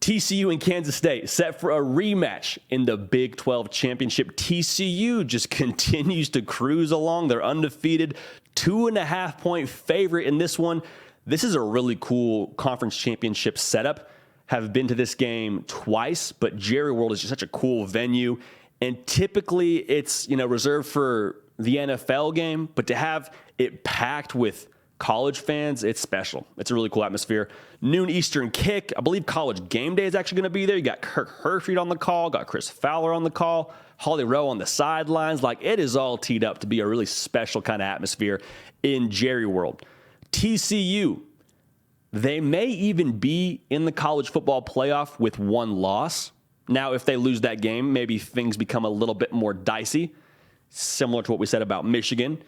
TCU and Kansas State set for a rematch in the Big 12 championship. TCU just continues to cruise along. They're undefeated, 2.5-point favorite in this one. This is a really cool conference championship setup. Have been to this game twice, but Jerry World is just such a cool venue. And typically it's, reserved for the NFL game, but to have it packed with college fans, it's special. It's a really cool atmosphere. Noon Eastern kick. I believe College Game Day is actually going to be there. You got Kirk Herbstreit on the call, got Chris Fowler on the call, Holly Rowe on the sidelines. Like, it is all teed up to be a really special kind of atmosphere in Jerry World. TCU, they may even be in the college football playoff with one loss. Now, if they lose that game, maybe things become a little bit more dicey, similar to what we said about Michigan.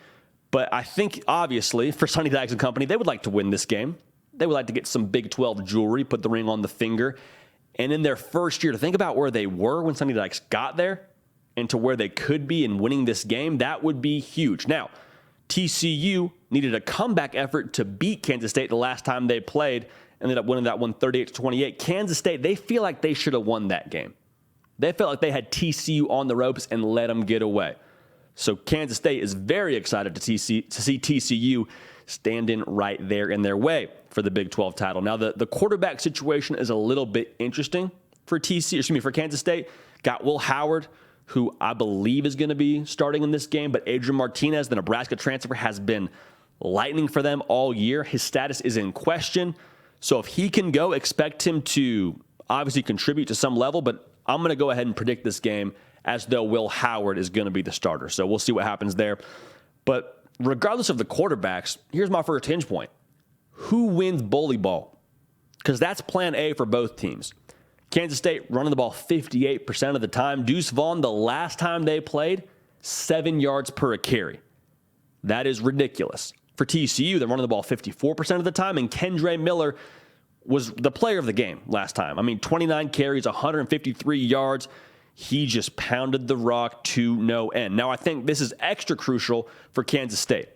But I think, obviously, for Sonny Dykes and company, they would like to win this game. They would like to get some Big 12 jewelry, put the ring on the finger. And in their first year, to think about where they were when Sonny Dykes got there and to where they could be in winning this game, that would be huge. Now, TCU needed a comeback effort to beat Kansas State the last time they played, ended up winning that one 38-28. Kansas State, they feel like they should have won that game. They felt like they had TCU on the ropes and let them get away. So Kansas State is very excited to see TCU standing right there in their way for the Big 12 title. Now, the quarterback situation is a little bit interesting for Kansas State. Got Will Howard, who I believe is going to be starting in this game, but Adrian Martinez, the Nebraska transfer, has been lightning for them all year. His status is in question. So if he can go, expect him to obviously contribute to some level, but I'm going to go ahead and predict this game as though Will Howard is going to be the starter. So we'll see what happens there. But regardless of the quarterbacks, here's my first hinge point. Who wins bully ball? Because that's plan A for both teams. Kansas State running the ball 58% of the time. Deuce Vaughn, the last time they played, 7 yards per carry. That is ridiculous. For TCU, they're running the ball 54% of the time, and Kendre Miller was the player of the game last time. 29 carries, 153 yards. He just pounded the rock to no end. Now, I think this is extra crucial for Kansas State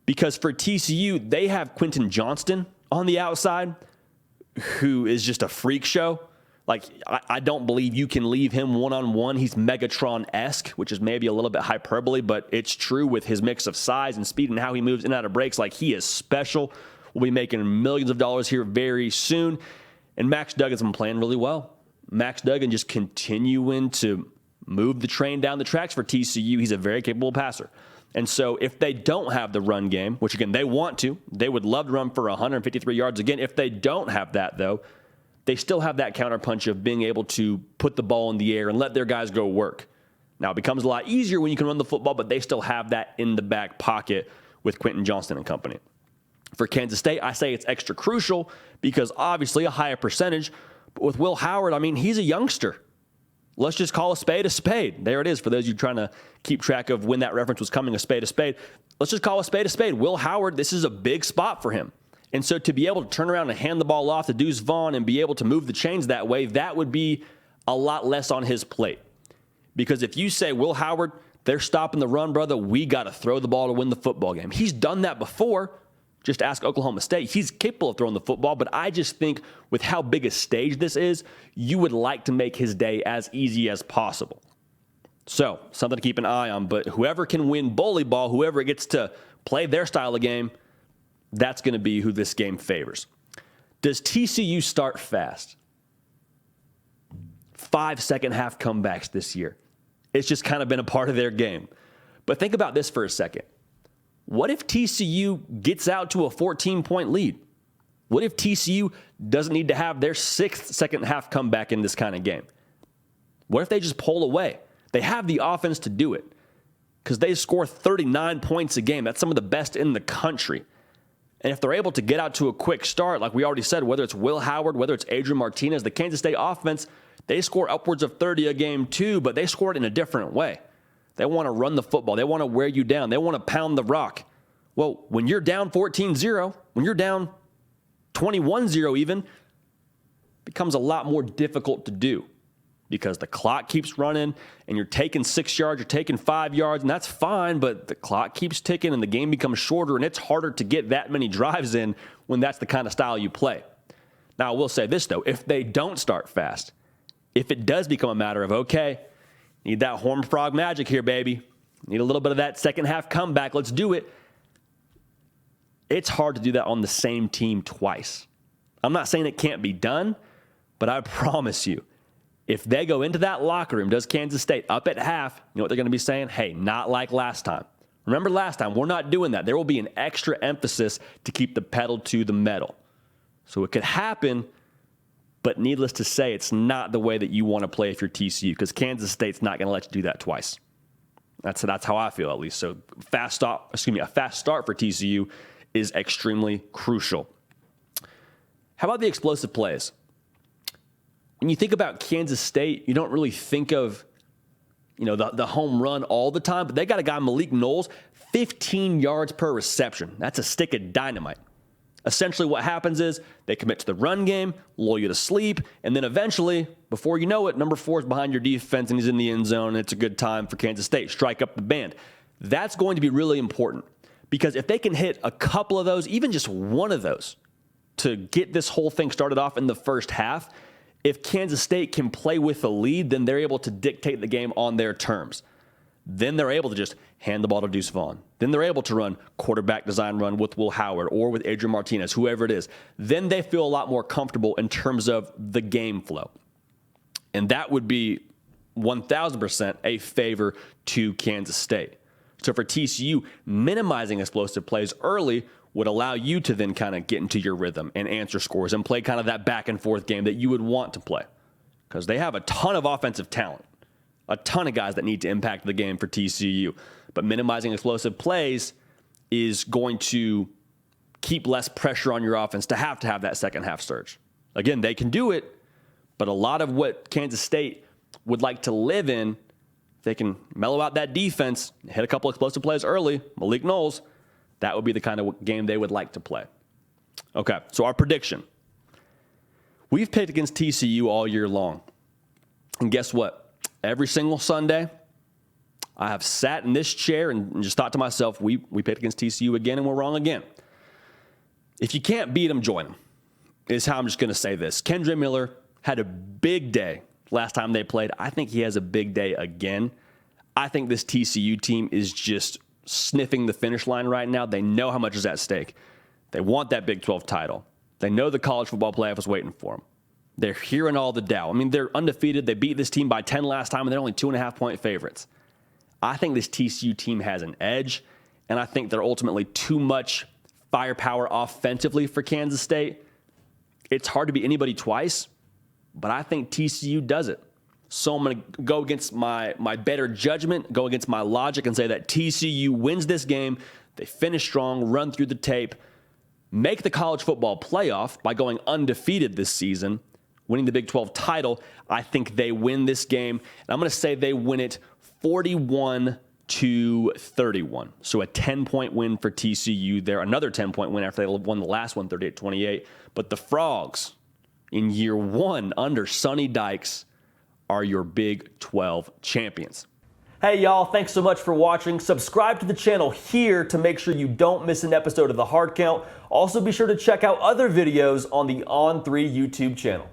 because for TCU, they have Quentin Johnston on the outside, who is just a freak show. Like, I don't believe you can leave him one-on-one. He's Megatron-esque, which is maybe a little bit hyperbole, but it's true with his mix of size and speed and how he moves in and out of breaks. Like, he is special. We'll be making millions of dollars here very soon. And Max Duggan's been playing really well. Max Duggan just continuing to move the train down the tracks for TCU. He's a very capable passer. And so if they don't have the run game, which, again, they want to, they would love to run for 153 yards. Again, if they don't have that, though, they still have that counterpunch of being able to put the ball in the air and let their guys go work. Now, it becomes a lot easier when you can run the football, but they still have that in the back pocket with Quentin Johnston and company. For Kansas State, I say it's extra crucial because obviously a higher percentage. But with Will Howard, he's a youngster. Let's just call a spade a spade. There it is for those of you trying to keep track of when that reference was coming, a spade a spade. Let's just call a spade a spade. Will Howard, this is a big spot for him. And so to be able to turn around and hand the ball off to Deuce Vaughn and be able to move the chains that way, that would be a lot less on his plate. Because if you say, Will Howard, they're stopping the run, brother, we got to throw the ball to win the football game. He's done that before. Just ask Oklahoma State. He's capable of throwing the football, but I just think with how big a stage this is, you would like to make his day as easy as possible. So, something to keep an eye on, but whoever can win bully ball, whoever gets to play their style of game, that's going to be who this game favors. Does TCU start fast? 5 second-half comebacks this year. It's just kind of been a part of their game. But think about this for a second. What if TCU gets out to a 14-point lead? What if TCU doesn't need to have their 6th second-half comeback in this kind of game? What if they just pull away? They have the offense to do it because they score 39 points a game. That's some of the best in the country. And if they're able to get out to a quick start, like we already said, whether it's Will Howard, whether it's Adrian Martinez, the Kansas State offense, they score upwards of 30 a game too, but they score it in a different way. They want to run the football. They want to wear you down. They want to pound the rock. Well, when you're down 14-0, when you're down 21-0 even, it becomes a lot more difficult to do because the clock keeps running and you're taking 6 yards, you're taking 5 yards, and that's fine, but the clock keeps ticking and the game becomes shorter and it's harder to get that many drives in when that's the kind of style you play. Now, I will say this, though. If they don't start fast, if it does become a matter of, okay, need that horned frog magic here, baby. Need a little bit of that second half comeback. Let's do it. It's hard to do that on the same team twice. I'm not saying it can't be done, but I promise you, if they go into that locker room, does Kansas State up at half, you know what they're going to be saying? Hey, not like last time. Remember last time, we're not doing that. There will be an extra emphasis to keep the pedal to the metal. So it could happen, but needless to say, it's not the way that you want to play if you're TCU, because Kansas State's not going to let you do that twice. That's how I feel, at least. So a fast start for TCU is extremely crucial. How about the explosive plays? When you think about Kansas State, you don't really think of, the home run all the time, but they got a guy, Malik Knowles, 15 yards per reception. That's a stick of dynamite. Essentially what happens is they commit to the run game, lull you to sleep, and then eventually, before you know it, number 4 is behind your defense and he's in the end zone, and it's a good time for Kansas State. Strike up the band. That's going to be really important, because if they can hit a couple of those, even just one of those, to get this whole thing started off in the first half, if Kansas State can play with the lead, then they're able to dictate the game on their terms. Then they're able to just hand the ball to Deuce Vaughn. Then they're able to run quarterback design run with Will Howard or with Adrian Martinez, whoever it is. Then they feel a lot more comfortable in terms of the game flow. And that would be 1,000% a favor to Kansas State. So for TCU, minimizing explosive plays early would allow you to then kind of get into your rhythm and answer scores and play kind of that back and forth game that you would want to play, because they have a ton of offensive talent. A ton of guys that need to impact the game for TCU. But minimizing explosive plays is going to keep less pressure on your offense to have that second half surge. Again, they can do it, but a lot of what Kansas State would like to live in, if they can mellow out that defense, hit a couple explosive plays early, Malik Knowles, that would be the kind of game they would like to play. Okay, so our prediction. We've picked against TCU all year long. And guess what? Every single Sunday, I have sat in this chair and just thought to myself, we picked against TCU again and we're wrong again. If you can't beat them, join them, is how I'm just going to say this. Kendre Miller had a big day last time they played. I think he has a big day again. I think this TCU team is just sniffing the finish line right now. They know how much is at stake. They want that Big 12 title. They know the college football playoff is waiting for them. They're hearing all the doubt. I mean, they're undefeated. They beat this team by 10 last time, and they're only 2.5-point favorites. I think this TCU team has an edge, and I think they're ultimately too much firepower offensively for Kansas State. It's hard to beat anybody twice, but I think TCU does it. So I'm going to go against my better judgment, go against my logic, and say that TCU wins this game. They finish strong, run through the tape, make the college football playoff by going undefeated this season, winning the Big 12 title. I think they win this game, and I'm going to say they win it 41-31. So a 10-point win for TCU there, another 10-point win after they won the last one, 38-28. But the Frogs, in year one under Sonny Dykes, are your Big 12 champions. Hey, y'all, thanks so much for watching. Subscribe to the channel here to make sure you don't miss an episode of The Hard Count. Also, be sure to check out other videos on the On3 YouTube channel.